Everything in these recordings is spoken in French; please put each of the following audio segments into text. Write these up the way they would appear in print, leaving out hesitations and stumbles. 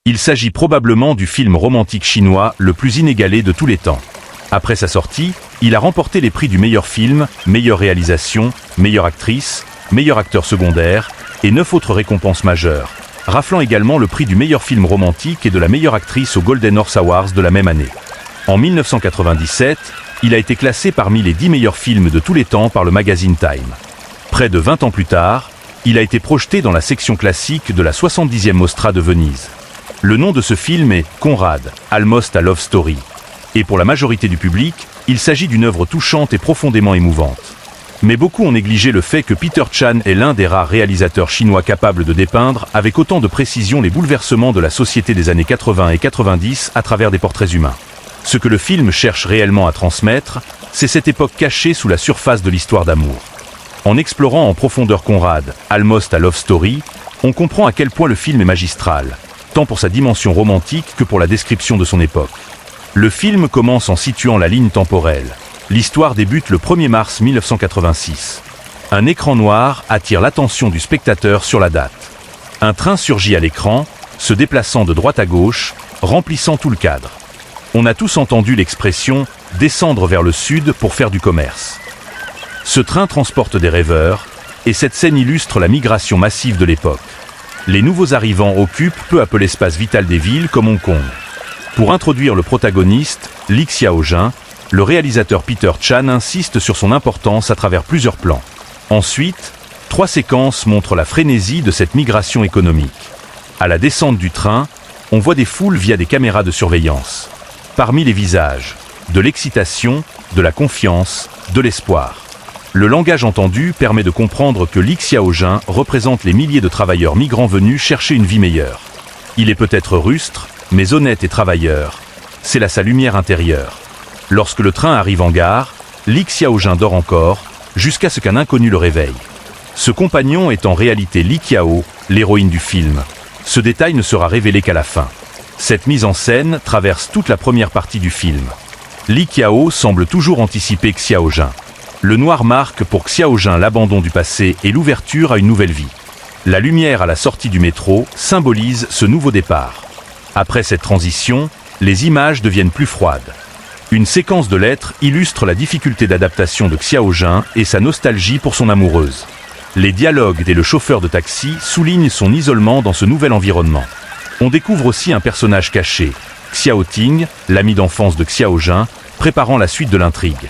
Il s'agit probablement du film romantique chinois le plus inégalé de tous les temps. Après sa sortie, il a remporté les prix du meilleur film, meilleure réalisation, meilleure actrice, meilleur acteur secondaire et 9 autres récompenses majeures, raflant également le prix du meilleur film romantique et de la meilleure actrice aux Golden Horse Awards de la même année. En 1997, il a été classé parmi les 10 meilleurs films de tous les temps par le magazine Time. Près de 20 ans plus tard, il a été projeté dans la section classique de la 70e Mostra de Venise. Le nom de ce film est Conrad, Almost a Love Story. Et pour la majorité du public, il s'agit d'une œuvre touchante et profondément émouvante. Mais beaucoup ont négligé le fait que Peter Chan est l'un des rares réalisateurs chinois capables de dépeindre avec autant de précision les bouleversements de la société des années 80 et 90 à travers des portraits humains. Ce que le film cherche réellement à transmettre, c'est cette époque cachée sous la surface de l'histoire d'amour. En explorant en profondeur Conrad, Almost a Love Story, on comprend à quel point le film est magistral, tant pour sa dimension romantique que pour la description de son époque. Le film commence en situant la ligne temporelle. L'histoire débute le 1er mars 1986. Un écran noir attire l'attention du spectateur sur la date. Un train surgit à l'écran, se déplaçant de droite à gauche, remplissant tout le cadre. On a tous entendu l'expression « descendre vers le sud pour faire du commerce ». Ce train transporte des rêveurs, et cette scène illustre la migration massive de l'époque. Les nouveaux arrivants occupent peu à peu l'espace vital des villes comme Hong Kong. Pour introduire le protagoniste, Li Xiaojun, le réalisateur Peter Chan insiste sur son importance à travers plusieurs plans. Ensuite, 3 séquences montrent la frénésie de cette migration économique. À la descente du train, on voit des foules via des caméras de surveillance. Parmi les visages, de l'excitation, de la confiance, de l'espoir. Le langage entendu permet de comprendre que Li Xiaojun représente les milliers de travailleurs migrants venus chercher une vie meilleure. Il est peut-être rustre, mais honnête et travailleur. C'est là sa lumière intérieure. Lorsque le train arrive en gare, Li Xiaojun dort encore, jusqu'à ce qu'un inconnu le réveille. Ce compagnon est en réalité Li Qiao, l'héroïne du film. Ce détail ne sera révélé qu'à la fin. Cette mise en scène traverse toute la première partie du film. Li Qiao semble toujours anticiper Xiaojun. Le noir marque pour Xiaojun l'abandon du passé et l'ouverture à une nouvelle vie. La lumière à la sortie du métro symbolise ce nouveau départ. Après cette transition, les images deviennent plus froides. Une séquence de lettres illustre la difficulté d'adaptation de Xiaojun et sa nostalgie pour son amoureuse. Les dialogues dès le chauffeur de taxi soulignent son isolement dans ce nouvel environnement. On découvre aussi un personnage caché, Xiao Ting, l'ami d'enfance de Xiaojun, préparant la suite de l'intrigue.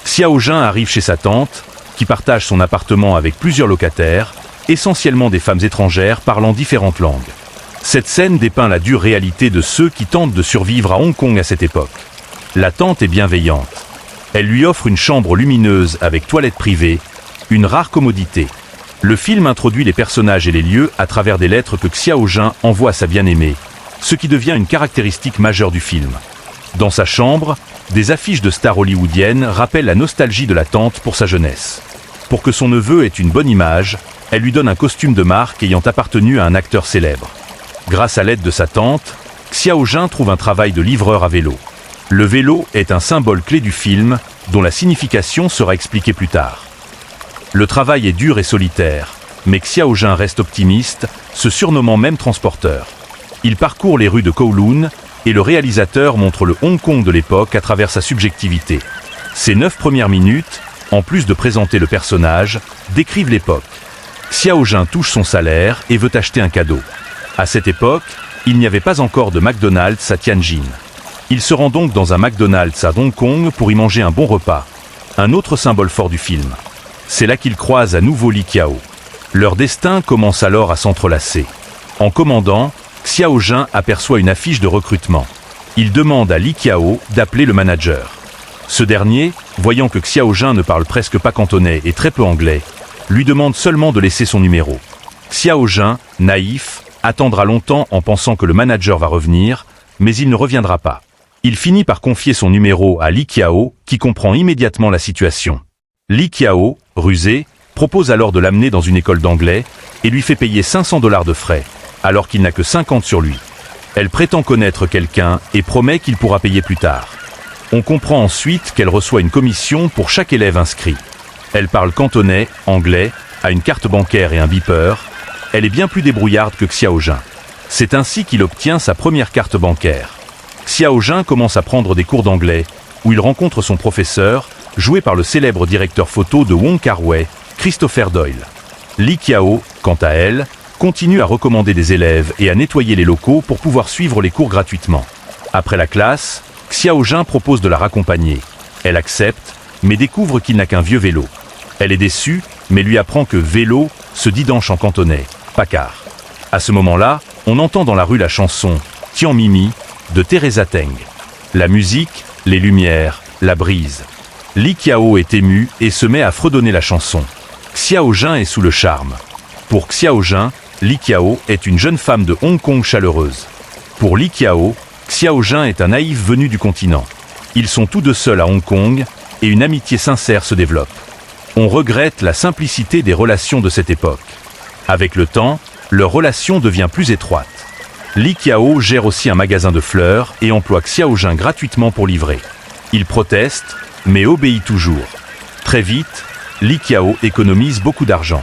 Xiaojun arrive chez sa tante, qui partage son appartement avec plusieurs locataires, essentiellement des femmes étrangères parlant différentes langues. Cette scène dépeint la dure réalité de ceux qui tentent de survivre à Hong Kong à cette époque. La tante est bienveillante. Elle lui offre une chambre lumineuse avec toilette privée, une rare commodité. Le film introduit les personnages et les lieux à travers des lettres que Xiaojun envoie à sa bien-aimée, ce qui devient une caractéristique majeure du film. Dans sa chambre, des affiches de stars hollywoodiennes rappellent la nostalgie de la tante pour sa jeunesse. Pour que son neveu ait une bonne image, elle lui donne un costume de marque ayant appartenu à un acteur célèbre. Grâce à l'aide de sa tante, Xiaojun trouve un travail de livreur à vélo. Le vélo est un symbole clé du film, dont la signification sera expliquée plus tard. Le travail est dur et solitaire, mais Xiaojun reste optimiste, se surnommant même transporteur. Il parcourt les rues de Kowloon, et le réalisateur montre le Hong Kong de l'époque à travers sa subjectivité. Ces 9 premières minutes, en plus de présenter le personnage, décrivent l'époque. Xiaojun touche son salaire et veut acheter un cadeau. À cette époque, il n'y avait pas encore de McDonald's à Tianjin. Il se rend donc dans un McDonald's à Hong Kong pour y manger un bon repas, un autre symbole fort du film. C'est là qu'il croise à nouveau Li Qiao. Leur destin commence alors à s'entrelacer. En commandant, Xiaojun aperçoit une affiche de recrutement. Il demande à Li Qiao d'appeler le manager. Ce dernier, voyant que Xiaojun ne parle presque pas cantonais et très peu anglais, lui demande seulement de laisser son numéro. Xiaojun, naïf, attendra longtemps en pensant que le manager va revenir, mais il ne reviendra pas. Il finit par confier son numéro à Li Qiao, qui comprend immédiatement la situation. Li Qiao, rusé, propose alors de l'amener dans une école d'anglais et lui fait payer $500 de frais, alors qu'il n'a que 50 sur lui. Elle prétend connaître quelqu'un et promet qu'il pourra payer plus tard. On comprend ensuite qu'elle reçoit une commission pour chaque élève inscrit. Elle parle cantonais, anglais, a une carte bancaire et un beeper. Elle est bien plus débrouillarde que Xiaojun. C'est ainsi qu'il obtient sa première carte bancaire. Xiao Jun commence à prendre des cours d'anglais, où il rencontre son professeur, joué par le célèbre directeur photo de Wong Kar-wai, Christopher Doyle. Li Qiao, quant à elle, continue à recommander des élèves et à nettoyer les locaux pour pouvoir suivre les cours gratuitement. Après la classe, Xiao Jun propose de la raccompagner. Elle accepte, mais découvre qu'il n'a qu'un vieux vélo. Elle est déçue, mais lui apprend que vélo se dit en cantonais, pacard. À ce moment-là, on entend dans la rue la chanson Tian Mimi de Teresa Teng. La musique, les lumières, la brise. Li Qiao est ému et se met à fredonner la chanson. Xiao Jun est sous le charme. Pour Xiao Jun, Li Qiao est une jeune femme de Hong Kong chaleureuse. Pour Li Qiao, Xiao Jun est un naïf venu du continent. Ils sont tous deux seuls à Hong Kong et une amitié sincère se développe. On regrette la simplicité des relations de cette époque. Avec le temps, leur relation devient plus étroite. Li Qiao gère aussi un magasin de fleurs et emploie Xiao Jun gratuitement pour livrer. Il proteste, mais obéit toujours. Très vite, Li Qiao économise beaucoup d'argent.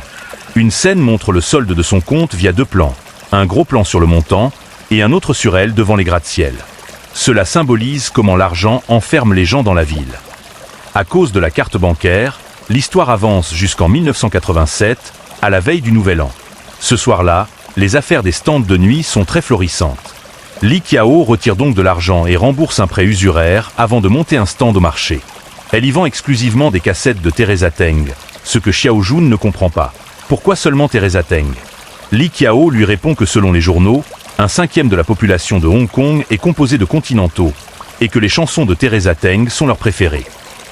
Une scène montre le solde de son compte via deux plans, un gros plan sur le montant et un autre sur elle devant les gratte-ciel. Cela symbolise comment l'argent enferme les gens dans la ville. À cause de la carte bancaire, l'histoire avance jusqu'en 1987, à la veille du Nouvel An. Ce soir-là, les affaires des stands de nuit sont très florissantes. Li Qiao retire donc de l'argent et rembourse un prêt usuraire avant de monter un stand au marché. Elle y vend exclusivement des cassettes de Teresa Teng, ce que Xiao Jun ne comprend pas. Pourquoi seulement Teresa Teng? Li Qiao lui répond que selon les journaux, 1/5 de la population de Hong Kong est composée de continentaux, et que les chansons de Teresa Teng sont leurs préférées.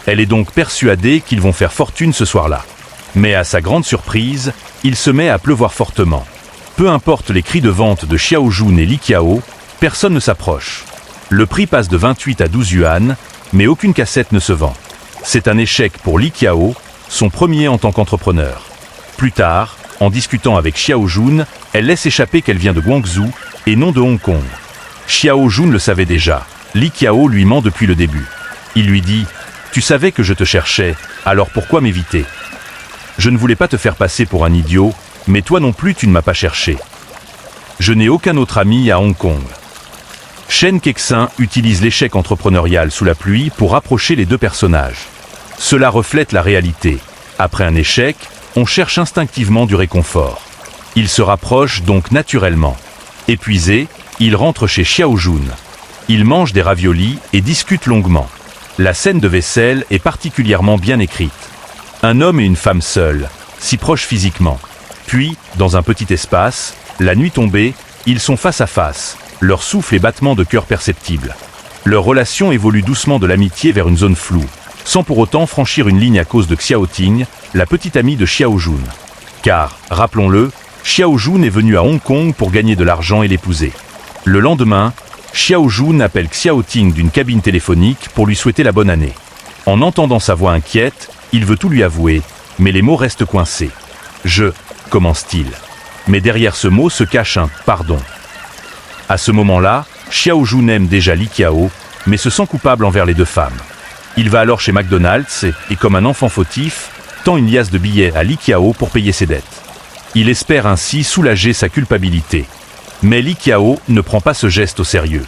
Elle est donc persuadée qu'ils vont faire fortune ce soir-là. Mais à sa grande surprise, il se met à pleuvoir fortement. Peu importe les cris de vente de Xiao Jun et Li Qiao, personne ne s'approche. Le prix passe de 28 à 12 yuan, mais aucune cassette ne se vend. C'est un échec pour Li Qiao, son premier en tant qu'entrepreneur. Plus tard, en discutant avec Xiao Jun, elle laisse échapper qu'elle vient de Guangzhou et non de Hong Kong. Xiao Jun le savait déjà. Li Qiao lui ment depuis le début. Il lui dit « Tu savais que je te cherchais, alors pourquoi m'éviter ? Je ne voulais pas te faire passer pour un idiot, mais toi non plus tu ne m'as pas cherché. Je n'ai aucun autre ami à Hong Kong. » Shen Kexin utilise l'échec entrepreneurial sous la pluie pour rapprocher les deux personnages. Cela reflète la réalité. Après un échec, on cherche instinctivement du réconfort. Ils se rapprochent donc naturellement. Épuisés, ils rentrent chez Xiao Jun. Ils mangent des raviolis et discutent longuement. La scène de vaisselle est particulièrement bien écrite. Un homme et une femme seuls, si proches physiquement. Puis, dans un petit espace, la nuit tombée, ils sont face à face, leur souffle et battements de cœur perceptibles. Leur relation évolue doucement de l'amitié vers une zone floue, sans pour autant franchir une ligne à cause de Xiao Ting, la petite amie de Xiao Jun. Car, rappelons-le, Xiao Jun est venu à Hong Kong pour gagner de l'argent et l'épouser. Le lendemain, Xiao Jun appelle Xiao Ting d'une cabine téléphonique pour lui souhaiter la bonne année. En entendant sa voix inquiète, il veut tout lui avouer, mais les mots restent coincés. Commence-t-il. Mais derrière ce mot se cache un « pardon ». À ce moment-là, Xiao Jun aime déjà Li Qiao, mais se sent coupable envers les deux femmes. Il va alors chez McDonald's et comme un enfant fautif, tend une liasse de billets à Li Qiao pour payer ses dettes. Il espère ainsi soulager sa culpabilité. Mais Li Qiao ne prend pas ce geste au sérieux.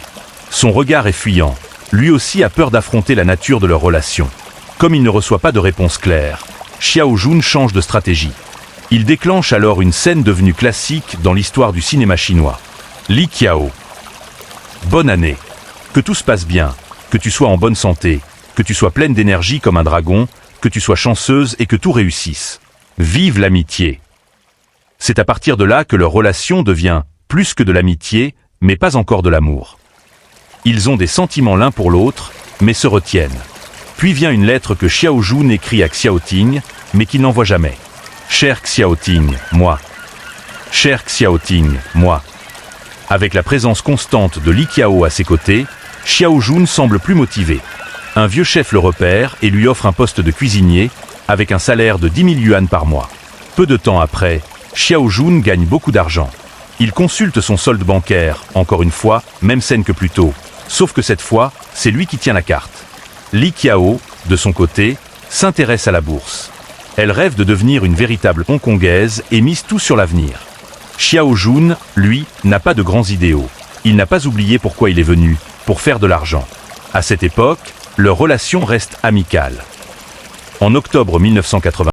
Son regard est fuyant. Lui aussi a peur d'affronter la nature de leur relation. Comme il ne reçoit pas de réponse claire, Xiao Jun change de stratégie. Il déclenche alors une scène devenue classique dans l'histoire du cinéma chinois. Li Qiao. Bonne année. Que tout se passe bien, que tu sois en bonne santé, que tu sois pleine d'énergie comme un dragon, que tu sois chanceuse et que tout réussisse. Vive l'amitié. C'est à partir de là que leur relation devient plus que de l'amitié, mais pas encore de l'amour. Ils ont des sentiments l'un pour l'autre, mais se retiennent. Puis vient une lettre que Xiao Jun écrit à Xiao Ting, mais qu'il n'envoie jamais. Cher Xiao Ting, moi. Cher Xiao Ting, moi. Avec la présence constante de Li Qiao à ses côtés, Xiao Jun semble plus motivé. Un vieux chef le repère et lui offre un poste de cuisinier, avec un salaire de 10 000 yuan par mois. Peu de temps après, Xiao Jun gagne beaucoup d'argent. Il consulte son solde bancaire, encore une fois, même scène que plus tôt. Sauf que cette fois, c'est lui qui tient la carte. Li Qiao, de son côté, s'intéresse à la bourse. Elle rêve de devenir une véritable hongkongaise et mise tout sur l'avenir. Xiao Jun, lui, n'a pas de grands idéaux. Il n'a pas oublié pourquoi il est venu, pour faire de l'argent. À cette époque, leur relation reste amicale. En octobre 1980,